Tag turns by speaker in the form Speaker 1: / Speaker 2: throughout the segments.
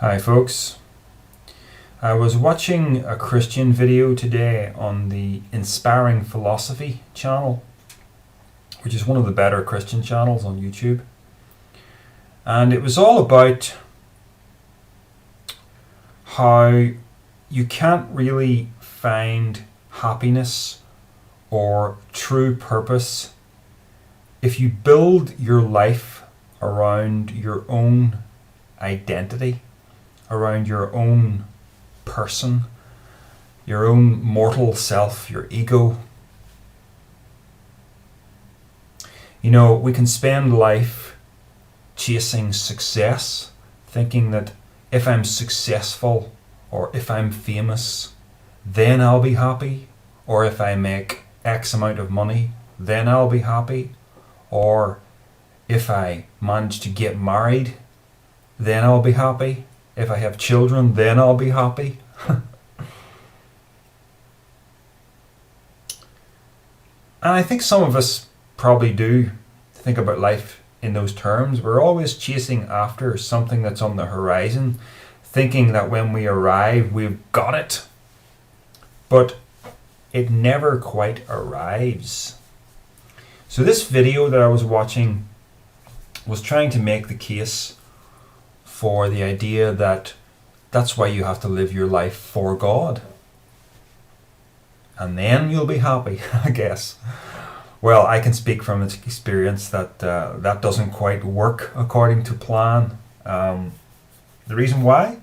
Speaker 1: Hi folks, I was watching a Christian video today on the Inspiring Philosophy channel, which is one of the better Christian channels on YouTube, and it was all about how you can't really find happiness or true purpose if you build your life around your own identity, around your own person, your own mortal self, your ego. You know, we can spend life chasing success, thinking that if I'm successful or if I'm famous, then I'll be happy, or if I make X amount of money, then I'll be happy, or if I manage to get married, then I'll be happy. If I have children, then I'll be happy. And I think some of us probably do think about life in those terms. We're always chasing after something that's on the horizon, thinking that when we arrive, we've got it. But it never quite arrives. So this video that I was watching was trying to make the case for the idea that that's why you have to live your life for God. And then you'll be happy, I guess. Well, I can speak from experience that that doesn't quite work according to plan. The reason why?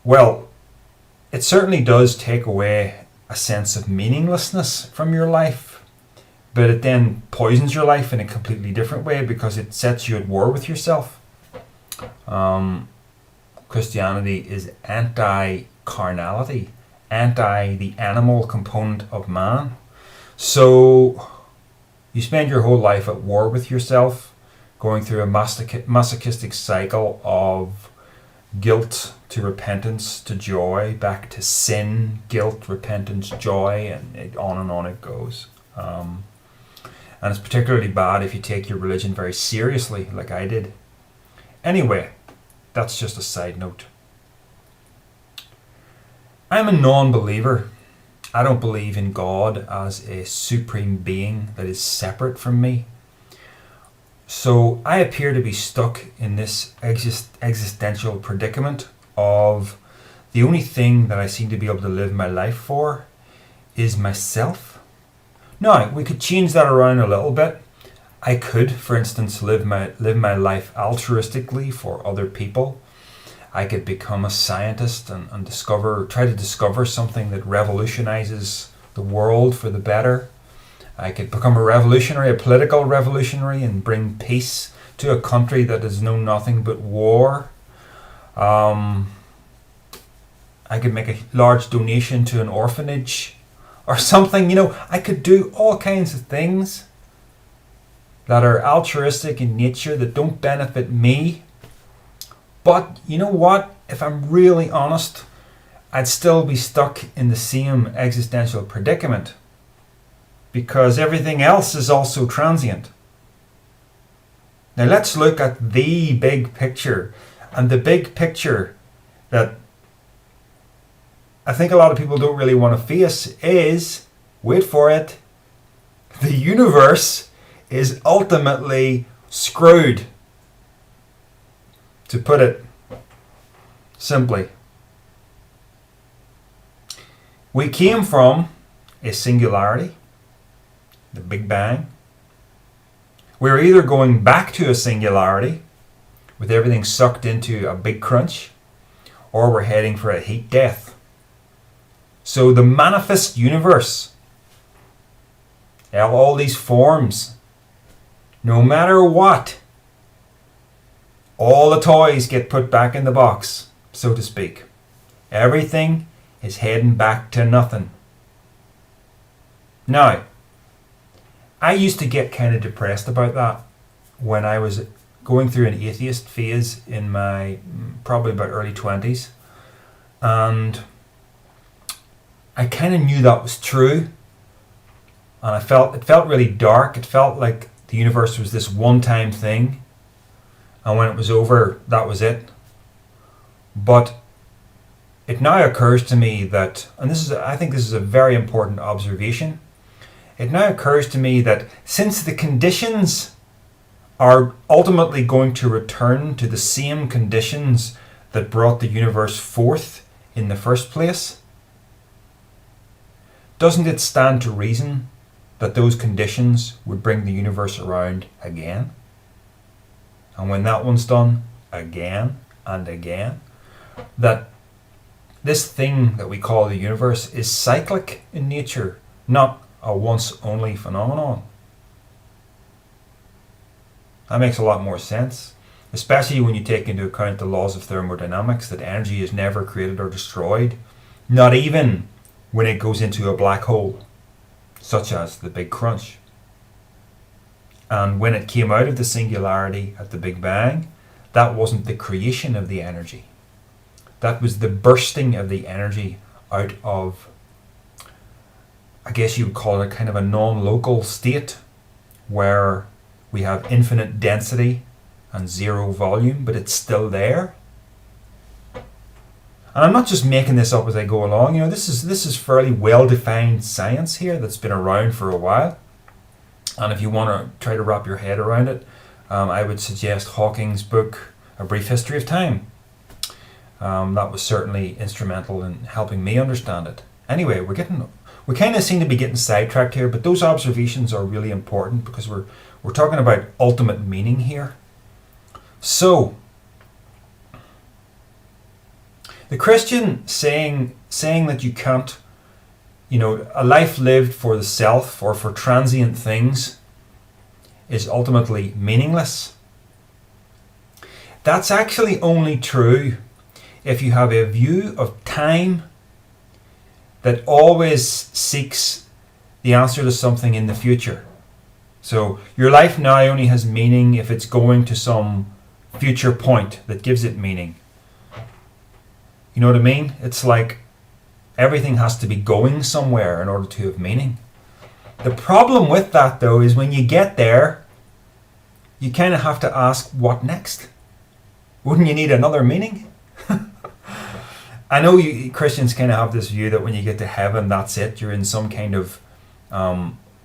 Speaker 1: Well, it certainly does take away a sense of meaninglessness from your life, but it then poisons your life in a completely different way because it sets you at war with yourself. Christianity is anti-carnality, anti the animal component of man. So you spend your whole life at war with yourself, going through a masochistic cycle of guilt to repentance to joy, back to sin, guilt, repentance, joy, and on it goes. And it's particularly bad if you take your religion very seriously, like I did. Anyway, that's just a side note. I'm a non-believer. I don't believe in God as a supreme being that is separate from me. So I appear to be stuck in this existential predicament of the only thing that I seem to be able to live my life for is myself. Now, we could change that around a little bit. I could, for instance, live my life altruistically for other people. I could become a scientist and try to discover something that revolutionizes the world for the better. I could become a political revolutionary, and bring peace to a country that has known nothing but war. I could make a large donation to an orphanage or something. You know, I could do all kinds of things that are altruistic in nature, that don't benefit me. But you know what? If I'm really honest, I'd still be stuck in the same existential predicament, because everything else is also transient. Now let's look at the big picture. And the big picture that I think a lot of people don't really want to face is, wait for it, the universe is ultimately screwed, to put it simply. We came from a singularity, the Big Bang. We're either going back to a singularity with everything sucked into a big crunch, or we're heading for a heat death. So the manifest universe, all these forms, no matter what, all the toys get put back in the box, so to speak. Everything is heading back to nothing. Now, I used to get kind of depressed about that when I was going through an atheist phase in my probably about early 20s. And I kind of knew that was true. And it felt really dark. It felt like the universe was this one-time thing, and when it was over, that was it. But it now occurs to me that, and I think this is a very important observation, it now occurs to me that since the conditions are ultimately going to return to the same conditions that brought the universe forth in the first place, doesn't it stand to reason that those conditions would bring the universe around again? And when that one's done, again and again, that this thing that we call the universe is cyclic in nature, not a once-only phenomenon. That makes a lot more sense, especially when you take into account the laws of thermodynamics, that energy is never created or destroyed, not even when it goes into a black hole, such as the Big Crunch. And when it came out of the singularity at the Big Bang, that wasn't the creation of the energy. That was the bursting of the energy out of, I guess you would call it a kind of a non-local state where we have infinite density and zero volume, but it's still there. And I'm not just making this up as I go along. You know, this is fairly well-defined science here that's been around for a while. And if you want to try to wrap your head around it, I would suggest Hawking's book, A Brief History of Time. That was certainly instrumental in helping me understand it. Anyway, we kind of seem to be getting sidetracked here, but those observations are really important because we're talking about ultimate meaning here. So, the Christian saying that you can't, a life lived for the self or for transient things is ultimately meaningless. That's actually only true if you have a view of time that always seeks the answer to something in the future. So your life now only has meaning if it's going to some future point that gives it meaning. You know what I mean? It's like everything has to be going somewhere in order to have meaning. The problem with that, though, is when you get there, you kind of have to ask, what next? Wouldn't you need another meaning? I know Christians kind of have this view that when you get to heaven, that's it. You're in some kind of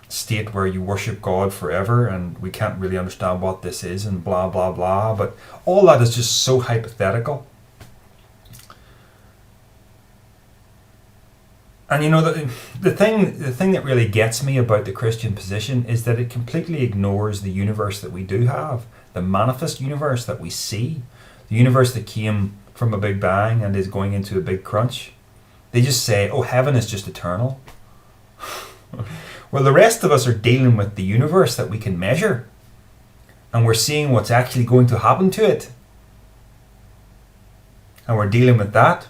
Speaker 1: state where you worship God forever, and we can't really understand what this is, and blah, blah, blah. But all that is just so hypothetical. And the thing that really gets me about the Christian position is that it completely ignores the universe that we do have, the manifest universe that we see, the universe that came from a Big Bang and is going into a Big Crunch. They just say, oh, heaven is just eternal. Well, the rest of us are dealing with the universe that we can measure, and we're seeing what's actually going to happen to it, and we're dealing with that.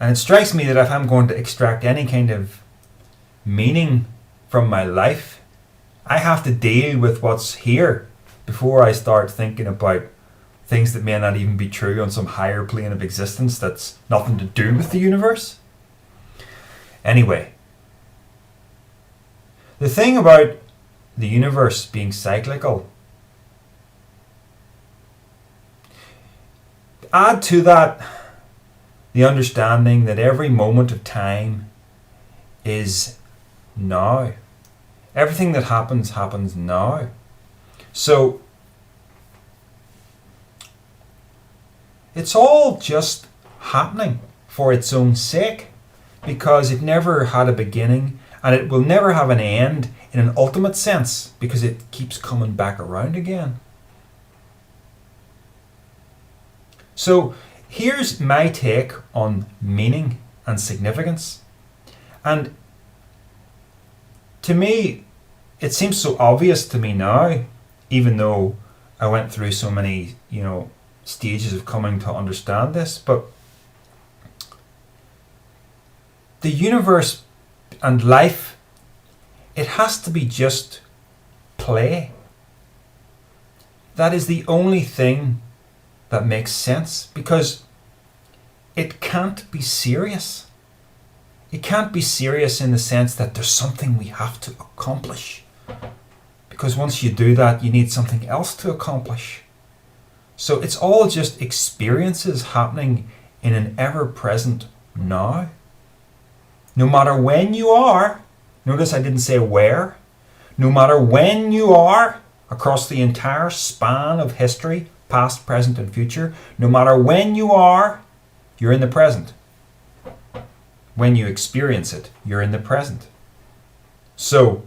Speaker 1: And it strikes me that if I'm going to extract any kind of meaning from my life, I have to deal with what's here before I start thinking about things that may not even be true on some higher plane of existence that's nothing to do with the universe. Anyway, the thing about the universe being cyclical, add to that the understanding that every moment of time is now. Everything that happens now. So it's all just happening for its own sake, because it never had a beginning and it will never have an end in an ultimate sense, because it keeps coming back around again. So here's my take on meaning and significance. And to me, it seems so obvious to me now, even though I went through so many, stages of coming to understand this. But the universe and life, it has to be just play. That is the only thing that makes sense, because it can't be serious. It can't be serious in the sense that there's something we have to accomplish, because once you do that, you need something else to accomplish. So it's all just experiences happening in an ever-present now. No matter when you are, notice I didn't say where, no matter when you are across the entire span of history, past, present, and future, no matter when you are, you're in the present. When you experience it, you're in the present. So,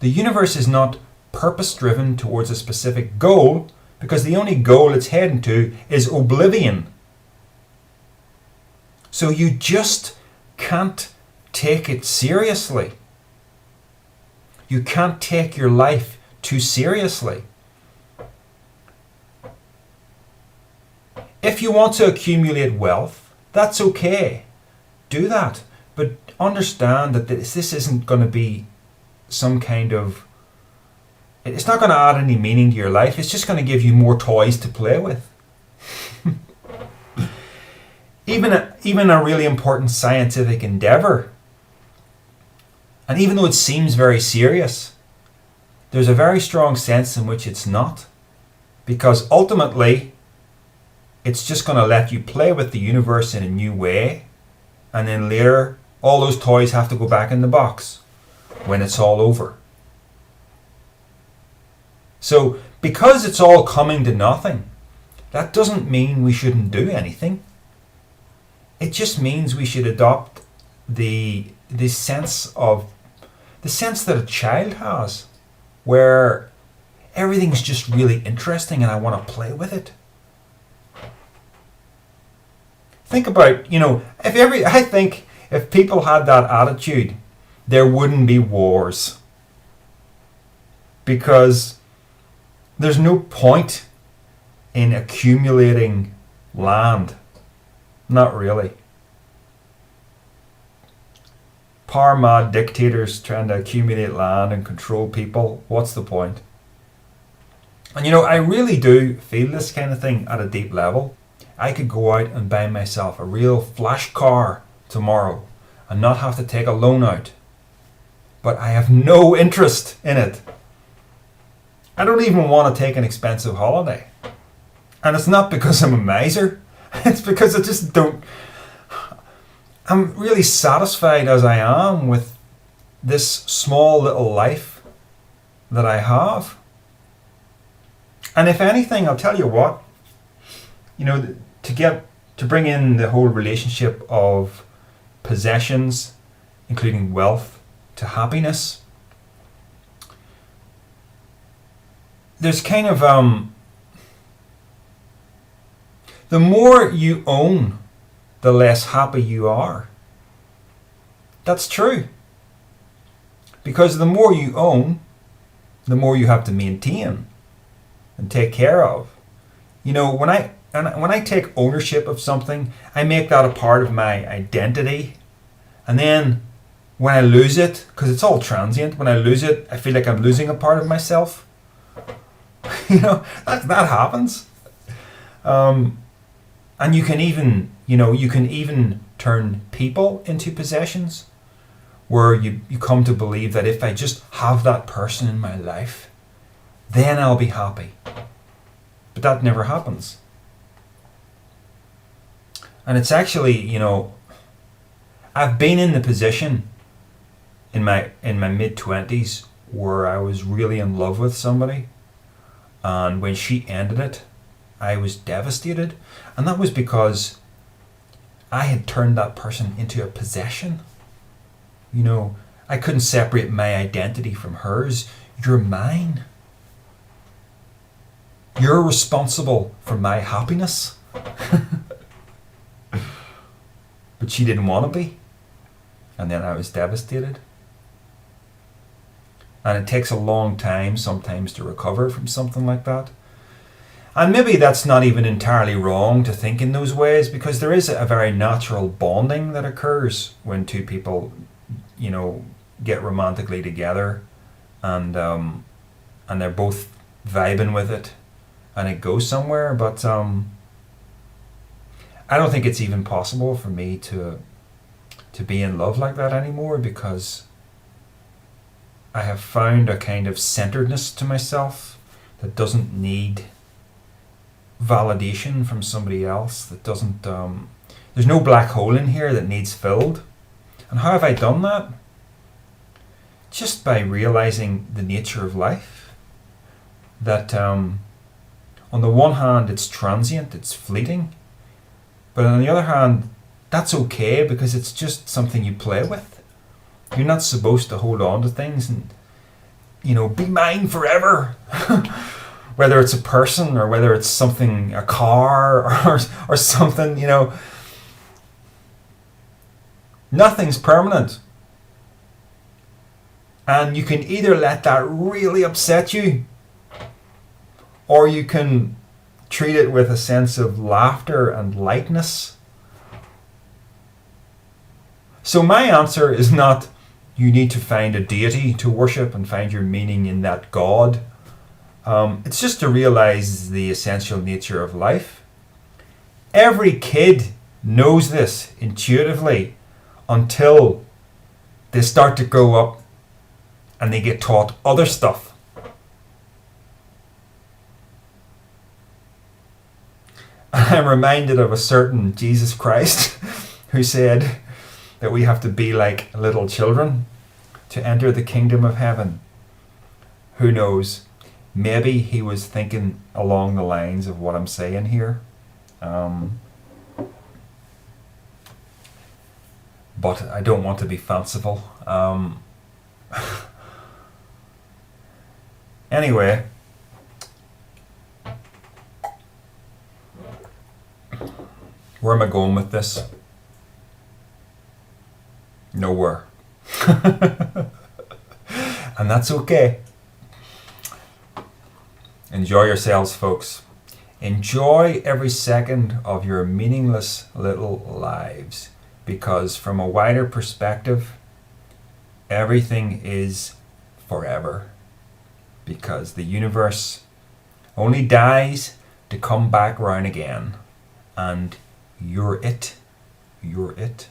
Speaker 1: the universe is not purpose-driven towards a specific goal, because the only goal it's heading to is oblivion. So you just can't take it seriously. You can't take your life too seriously. If you want to accumulate wealth, that's okay. Do that. But understand that this isn't going to be some kind of... It's not going to add any meaning to your life. It's just going to give you more toys to play with. Even a really important scientific endeavor, and even though it seems very serious, there's a very strong sense in which it's not. Because ultimately, it's just going to let you play with the universe in a new way, and then later, all those toys have to go back in the box when it's all over. So, because it's all coming to nothing, that doesn't mean we shouldn't do anything. It just means we should adopt the sense that a child has, where everything's just really interesting and I want to play with it. Think about, I think if people had that attitude, there wouldn't be wars. Because there's no point in accumulating land. Not really. Power mad dictators trying to accumulate land and control people. What's the point? And I really do feel this kind of thing at a deep level. I could go out and buy myself a real flash car tomorrow and not have to take a loan out. But I have no interest in it. I don't even want to take an expensive holiday. And it's not because I'm a miser. It's because I just don't... I'm really satisfied as I am with this small little life that I have. And if anything, I'll tell you what, to bring in the whole relationship of possessions, including wealth, to happiness, there's kind of the more you own, the less happy you are. That's true. Because the more you own, the more you have to maintain and take care of. When I take ownership of something, I make that a part of my identity. And then when I lose it, because it's all transient, when I lose it, I feel like I'm losing a part of myself. that happens. And you can even turn people into possessions, where you come to believe that if I just have that person in my life, then I'll be happy. But that never happens. And it's actually, I've been in the position in my mid-20s where I was really in love with somebody, and when she ended it, I was devastated. And that was because I had turned that person into a possession. I couldn't separate my identity from hers. You're mine. You're responsible for my happiness. But she didn't want to be. And then I was devastated. And it takes a long time sometimes to recover from something like that. And maybe that's not even entirely wrong to think in those ways, because there is a very natural bonding that occurs when two people, get romantically together, and they're both vibing with it, and it goes somewhere. But I don't think it's even possible for me to be in love like that anymore, because I have found a kind of centeredness to myself that doesn't need validation from somebody else, that doesn't, there's no black hole in here that needs filled. And how have I done that? Just by realizing the nature of life. That on the one hand it's transient, it's fleeting, but on the other hand that's okay because it's just something you play with. You're not supposed to hold on to things and, be mine forever. Whether it's a person or whether it's something, a car or something, nothing's permanent. And you can either let that really upset you, or you can treat it with a sense of laughter and lightness. So my answer is not you need to find a deity to worship and find your meaning in that God. It's just to realize the essential nature of life. Every kid knows this intuitively until they start to grow up and they get taught other stuff. I'm reminded of a certain Jesus Christ who said that we have to be like little children to enter the kingdom of heaven. Who knows? Maybe he was thinking along the lines of what I'm saying here. But I don't want to be fanciful. Anyway, where am I going with this? Nowhere. And that's okay. Enjoy yourselves, folks. Enjoy every second of your meaningless little lives, because from a wider perspective, everything is forever. Because the universe only dies to come back round again. And you're it. You're it.